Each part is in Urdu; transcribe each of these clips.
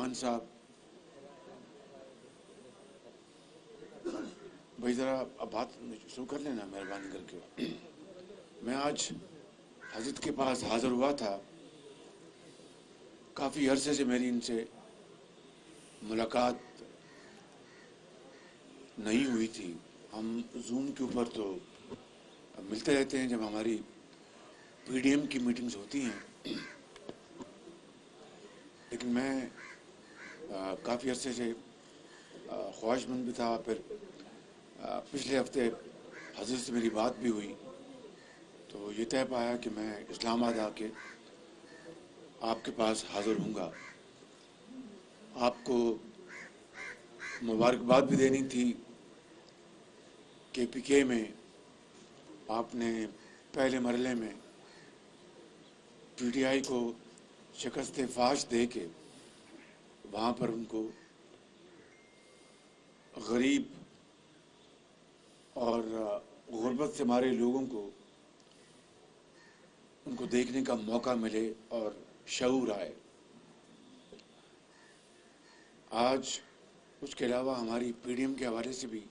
ایوان صاحب، بھائی ذرا اب بات شروع کر لینا مہربانی کر کے. میں آج حضرت کے پاس حاضر ہوا تھا. کافی عرصے سے میری ان سے ملاقات نہیں ہوئی تھی. ہم زوم کے اوپر تو ملتے رہتے ہیں جب ہماری پی ڈی ایم کی میٹنگز ہوتی ہیں، لیکن میں کافی عرصے سے خواہش مند بھی تھا. پھر پچھلے ہفتے حضرت سے میری بات بھی ہوئی تو یہ طے پایا کہ میں اسلام آباد آ کے آپ کے پاس حاضر ہوں گا. آپ کو مبارکباد بھی دینی تھی کہ پی کے میں آپ نے پہلے مرحلے میں پی ٹی آئی کو شکست فاش دے کے وہاں پر ان کو غریب اور غربت سے مارے لوگوں کو ان کو دیکھنے کا موقع ملے اور شعور آئے. آج اس کے علاوہ ہماری پی ڈی ایم کے حوالے سے بھی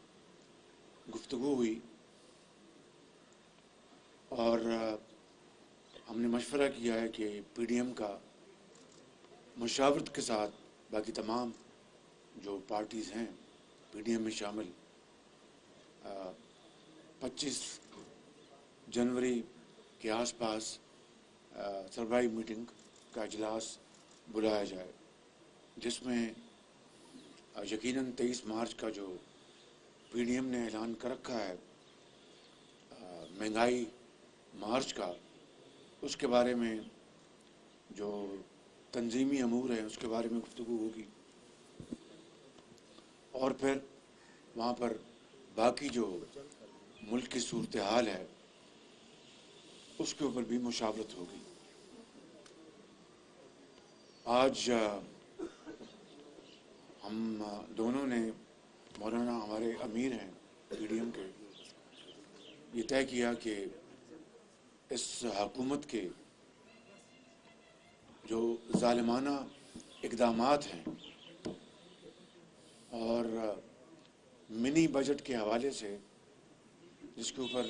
گفتگو ہوئی اور ہم نے مشورہ کیا ہے کہ پی ڈی ایم کا مشاورت کے ساتھ باقی تمام جو پارٹیز ہیں پی ڈی ایم میں شامل 25 جنوری کے آس پاس سربراہی میٹنگ کا اجلاس بلایا جائے، جس میں یقیناً 23 مارچ کا جو پی ڈی ایم نے اعلان کر رکھا ہے مہنگائی مارچ کا، اس کے بارے میں جو تنظیمی امور ہیں اس کے بارے میں گفتگو ہوگی. اور پھر وہاں پر باقی جو ملک کی صورتحال ہے اس کے اوپر بھی مشاورت ہوگی. آج ہم دونوں نے، مولانا ہمارے امیر ہیں پی ڈی ایم کے، یہ طے کیا کہ اس حکومت کے جو ظالمانہ اقدامات ہیں اور منی بجٹ کے حوالے سے جس کے اوپر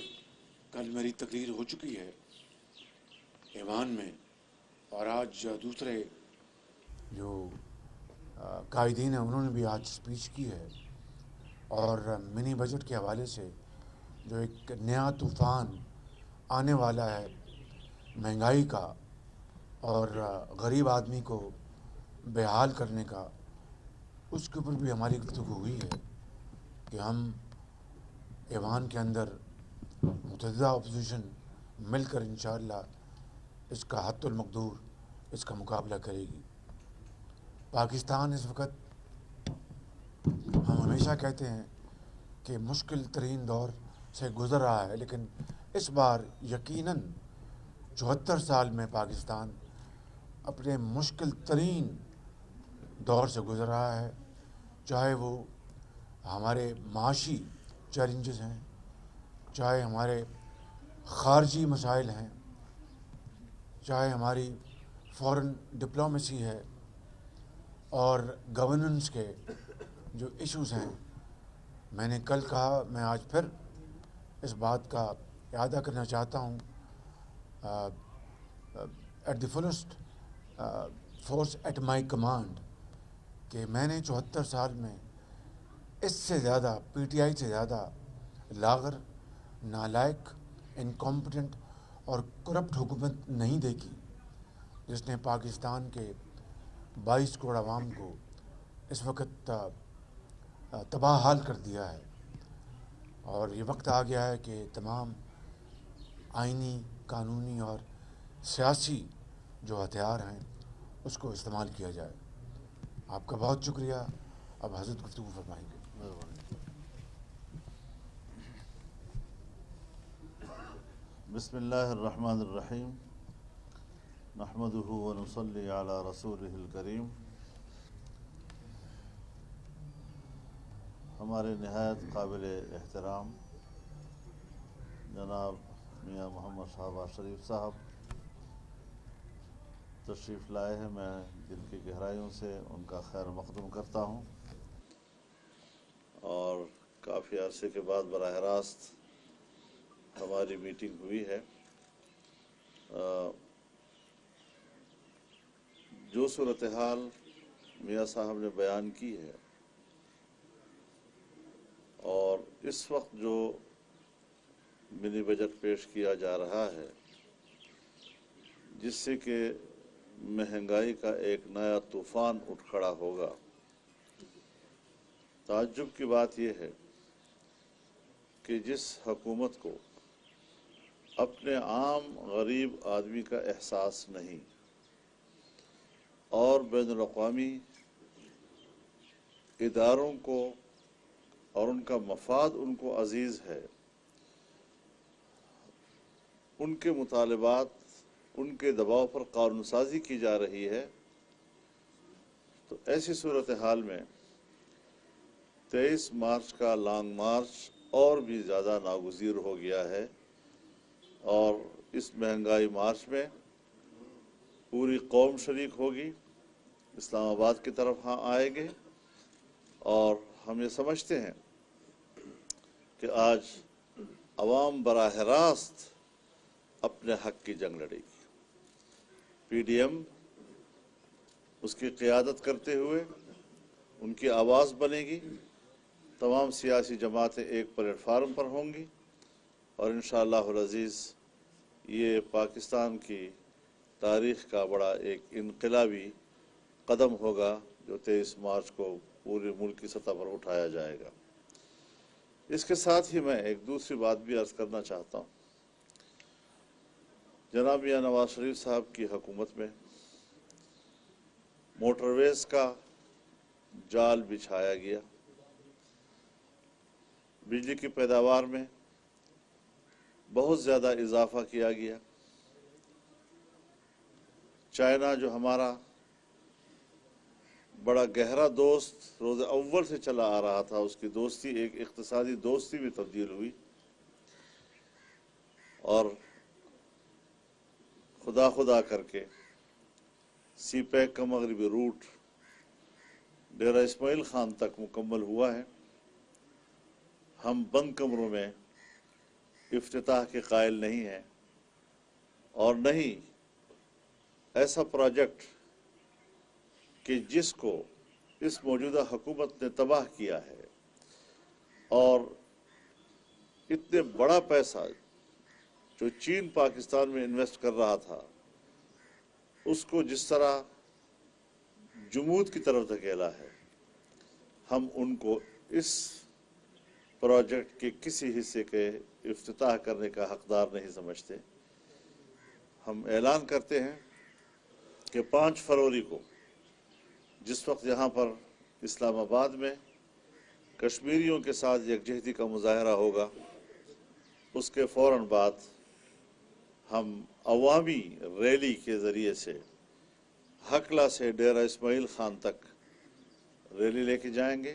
کل میری تقریر ہو چکی ہے ایوان میں، اور آج دوسرے جو قائدین ہیں انہوں نے بھی آج اسپیچ کی ہے، اور منی بجٹ کے حوالے سے جو ایک نیا طوفان آنے والا ہے مہنگائی کا اور غریب آدمی کو بحال کرنے کا، اس کے اوپر بھی ہماری گفتگو ہوئی ہے کہ ہم ایوان کے اندر متحدہ اپوزیشن مل کر انشاءاللہ اس کا حد المقدور اس کا مقابلہ کرے گی. پاکستان اس وقت، ہم ہمیشہ کہتے ہیں کہ مشکل ترین دور سے گزر رہا ہے، لیکن اس بار یقیناً 74 سال میں پاکستان اپنے مشکل ترین دور سے گزر رہا ہے. چاہے وہ ہمارے معاشی چیلنجز ہیں، چاہے ہمارے خارجی مسائل ہیں، چاہے ہماری فورن ڈپلومیسی ہے اور گورننس کے جو ایشوز ہیں. میں نے کل کہا، میں آج پھر اس بات کا اعادہ کرنا چاہتا ہوں at the first force at my command کہ میں نے 74 سال میں اس سے زیادہ، پی ٹی آئی سے زیادہ لاغر، نالائق، انکمپٹنٹ اور کرپٹ حکومت نہیں دیکھی جس نے پاکستان کے 22 کروڑ عوام کو اس وقت تباہ حال کر دیا ہے. اور یہ وقت آ گیا ہے کہ تمام آئینی، قانونی اور سیاسی جو ہتھیار ہیں اس کو استعمال کیا جائے. آپ کا بہت شکریہ. اب حضرت گفتگو فرمائیں گے. بسم اللہ الرحمن الرحیم. نحمدہ ونصلی علی رسولہ الکریم. ہمارے نہایت قابل احترام جناب میاں محمد شہباز شریف صاحب تشریف لائے ہیں. میں دل کی گہرائیوں سے ان کا خیر مقدم کرتا ہوں، اور کافی عرصے کے بعد براہ راست ہماری میٹنگ ہوئی ہے۔ جو صورتحال میاں صاحب نے بیان کی ہے اور اس وقت جو منی بجٹ پیش کیا جا رہا ہے، جس سے کہ مہنگائی کا ایک نیا طوفان اٹھ کھڑا ہوگا، تعجب کی بات یہ ہے کہ جس حکومت کو اپنے عام غریب آدمی کا احساس نہیں اور بین الاقوامی اداروں کو اور ان کا مفاد ان کو عزیز ہے، ان کے مطالبات، ان کے دباؤ پر قانون سازی کی جا رہی ہے، تو ایسی صورتحال میں 23 مارچ کا لانگ مارچ اور بھی زیادہ ناگزیر ہو گیا ہے، اور اس مہنگائی مارچ میں پوری قوم شریک ہوگی، اسلام آباد کی طرف آئیں گے، اور ہم یہ سمجھتے ہیں کہ آج عوام براہ راست اپنے حق کی جنگ لڑے گی۔ پی ڈی ایم اس کی قیادت کرتے ہوئے ان کی آواز بنے گی، تمام سیاسی جماعتیں ایک پلیٹ فارم پر ہوں گی، اور انشاءاللہ العزیز یہ پاکستان کی تاریخ کا بڑا ایک انقلابی قدم ہوگا جو 23 مارچ کو پورے ملک کی سطح پر اٹھایا جائے گا۔ اس کے ساتھ ہی میں ایک دوسری بات بھی عرض کرنا چاہتا ہوں۔ جناب میاں نواز شریف صاحب کی حکومت میں موٹر ویز کا جال بچھایا گیا، بجلی کی پیداوار میں بہت زیادہ اضافہ کیا گیا۔ چائنا جو ہمارا بڑا گہرا دوست روز اول سے چلا آ رہا تھا، اس کی دوستی ایک اقتصادی دوستی بھی تبدیل ہوئی، اور خدا کر کے سی پیک کا مغربی روٹ ڈیرہ اسماعیل خان تک مکمل ہوا ہے۔ ہم بند کمروں میں افتتاح کے قائل نہیں ہیں، اور نہیں ایسا پروجیکٹ کہ جس کو اس موجودہ حکومت نے تباہ کیا ہے، اور اتنے بڑا پیسہ جو چین پاکستان میں انویسٹ کر رہا تھا، اس کو جس طرح جمود کی طرف دھکیلا ہے، ہم ان کو اس پروجیکٹ کے کسی حصے کے افتتاح کرنے کا حقدار نہیں سمجھتے۔ ہم اعلان کرتے ہیں کہ 5 فروری کو جس وقت یہاں پر اسلام آباد میں کشمیریوں کے ساتھ یکجہتی کا مظاہرہ ہوگا، اس کے فوراً بعد ہم عوامی ریلی کے ذریعے سے ہکلا سے ڈیرہ اسماعیل خان تک ریلی لے کے جائیں گے،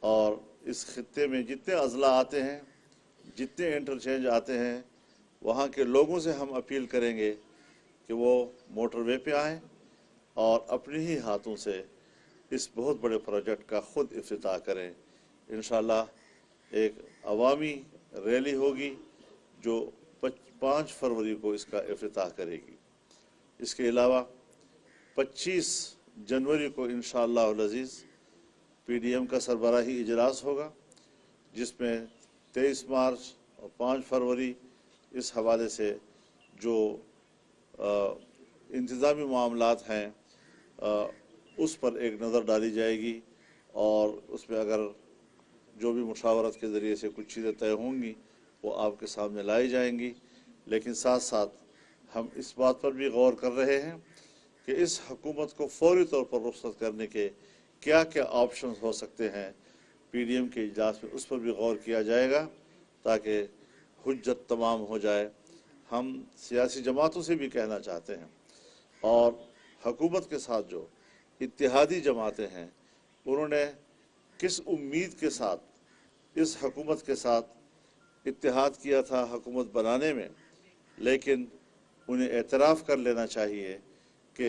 اور اس خطے میں جتنے اضلاع آتے ہیں، جتنے انٹرچینج آتے ہیں، وہاں کے لوگوں سے ہم اپیل کریں گے کہ وہ موٹر وے پہ آئیں اور اپنے ہی ہاتھوں سے اس بہت بڑے پروجیکٹ کا خود افتتاح کریں۔ انشاءاللہ ایک عوامی ریلی ہوگی جو 5 فروری کو اس کا افتتاح کرے گی۔ اس کے علاوہ 25 جنوری کو انشاءاللہ العزیز پی ڈی ایم کا سربراہی اجلاس ہوگا، جس میں 23 مارچ اور 5 فروری اس حوالے سے جو انتظامی معاملات ہیں اس پر ایک نظر ڈالی جائے گی، اور اس میں اگر جو بھی مشاورت کے ذریعے سے کچھ چیزیں طے ہوں گی وہ آپ کے سامنے لائی جائیں گی۔ لیکن ساتھ ساتھ ہم اس بات پر بھی غور کر رہے ہیں کہ اس حکومت کو فوری طور پر رخصت کرنے کے کیا کیا آپشنز ہو سکتے ہیں۔ پی ڈی ایم کے اجلاس میں اس پر بھی غور کیا جائے گا تاکہ حجت تمام ہو جائے۔ ہم سیاسی جماعتوں سے بھی کہنا چاہتے ہیں، اور حکومت کے ساتھ جو اتحادی جماعتیں ہیں، انہوں نے کس امید کے ساتھ اس حکومت کے ساتھ اتحاد کیا تھا حکومت بنانے میں، لیکن انہیں اعتراف کر لینا چاہیے کہ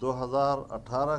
2018